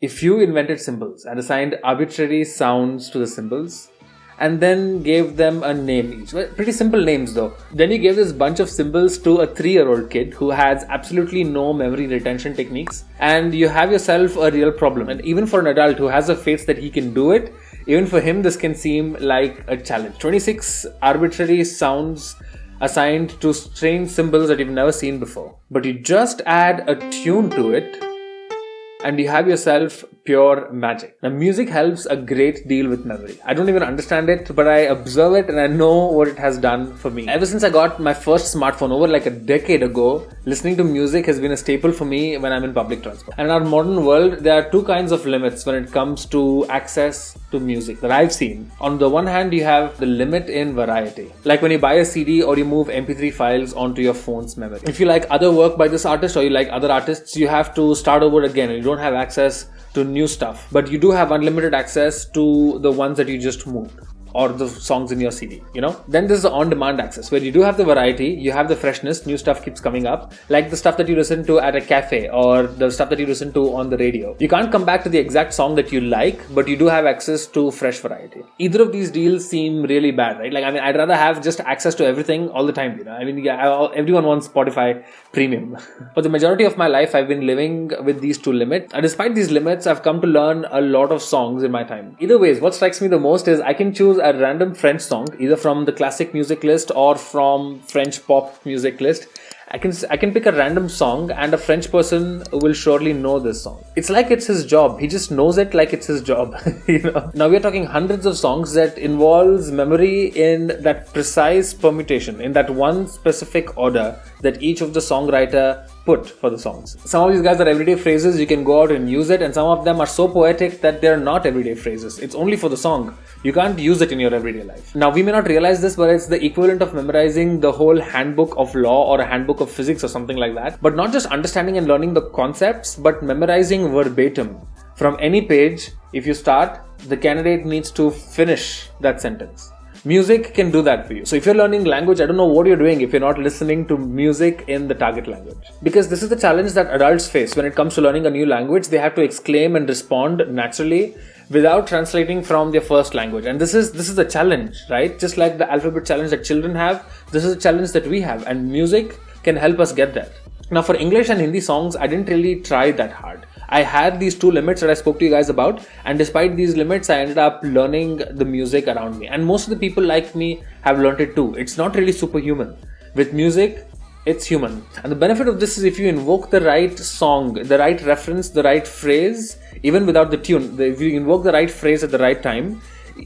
If you invented symbols and assigned arbitrary sounds to the symbols and then gave them a name each, well, pretty simple names though, then you gave this bunch of symbols to a 3-year-old kid who has absolutely no memory retention techniques, and you have yourself a real problem. And even for an adult who has a faith that he can do it, even for him this can seem like a challenge. 26 arbitrary sounds assigned to strange symbols that you've never seen before. But you just add a tune to it and you have yourself pure magic. Now, music helps a great deal with memory. I don't even understand it, but I observe it and I know what it has done for me. Ever since I got my first smartphone over like a decade ago, listening to music has been a staple for me when I'm in public transport. And in our modern world, there are two kinds of limits when it comes to access to music that I've seen. On the one hand, you have the limit in variety. Like when you buy a CD or you move MP3 files onto your phone's memory. If you like other work by this artist or you like other artists, you have to start over again. You don't have access to new stuff, but you do have unlimited access to the ones that you just moved or the songs in your CD, Then there's the on-demand access where you do have the variety, you have the freshness, new stuff keeps coming up, like the stuff that you listen to at a cafe or the stuff that you listen to on the radio. You can't come back to the exact song that you like, but you do have access to fresh variety. Either of these deals seem really bad, right? I'd rather have just access to everything all the time, everyone wants Spotify Premium. For the majority of my life, I've been living with these two limits. And despite these limits, I've come to learn a lot of songs in my time. Either ways, what strikes me the most is I can choose a random French song, either from the classic music list or from French pop music list. I can pick a random song and a French person will surely know this song. It's like it's his job. He just knows it like it's his job. Now we're talking hundreds of songs that involves memory in that precise permutation, in that one specific order that each of the songwriter put for the songs. Some of these guys are everyday phrases, you can go out and use it, and some of them are so poetic that they're not everyday phrases. It's only for the song. You can't use it in your everyday life. Now, we may not realize this, but it's the equivalent of memorizing the whole handbook of law or a handbook of physics or something like that. But not just understanding and learning the concepts, but memorizing verbatim. From any page, if you start, the candidate needs to finish that sentence. Music can do that for you. So if you're learning language, I don't know what you're doing if you're not listening to music in the target language. Because this is the challenge that adults face when it comes to learning a new language. They have to exclaim and respond naturally without translating from their first language. And this is the challenge, right? Just like the alphabet challenge that children have, this is a challenge that we have. And music can help us get that. Now for English and Hindi songs, I didn't really try that hard. I had these two limits that I spoke to you guys about, and despite these limits, I ended up learning the music around me. And most of the people like me have learned it too. It's not really superhuman. With music, it's human. And the benefit of this is if you invoke the right song, the right reference, the right phrase, even without the tune, if you invoke the right phrase at the right time,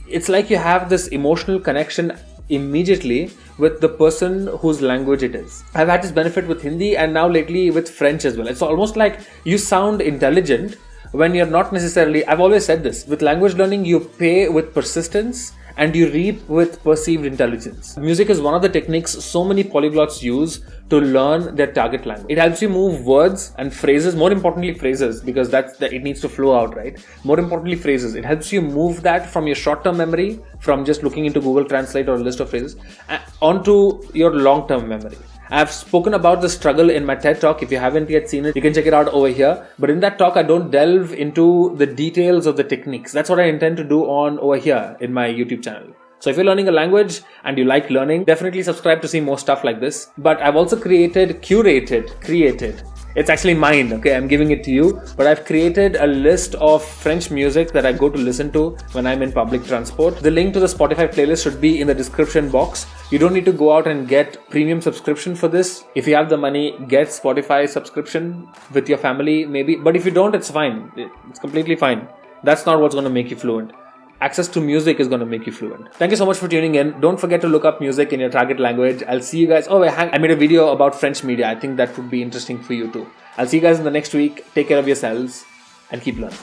it's like you have this emotional connection immediately with the person whose language it is. I've had this benefit with Hindi and now lately with French as well. It's almost like you sound intelligent when you're not necessarily. I've always said this, with language learning you pay with persistence and you reap with perceived intelligence. Music is one of the techniques so many polyglots use to learn their target language. It helps you move words and phrases, more importantly phrases, because it needs to flow out, right? More importantly phrases. It helps you move that from your short-term memory, from just looking into Google Translate or a list of phrases, onto your long-term memory. I've spoken about the struggle in my TED Talk. If you haven't yet seen it, you can check it out over here. But in that talk, I don't delve into the details of the techniques. That's what I intend to do over here in my YouTube channel. So if you're learning a language and you like learning, definitely subscribe to see more stuff like this. But I've also created, it's actually mine, okay? I'm giving it to you. But I've created a list of French music that I go to listen to when I'm in public transport. The link to the Spotify playlist should be in the description box. You don't need to go out and get premium subscription for this. If you have the money, get Spotify subscription with your family maybe. But if you don't, it's fine. It's completely fine. That's not what's going to make you fluent. Access to music is going to make you fluent. Thank you so much for tuning in. Don't forget to look up music in your target language. I'll see you guys. I made a video about French media. I think that would be interesting for you too. I'll see you guys in the next week. Take care of yourselves and keep learning.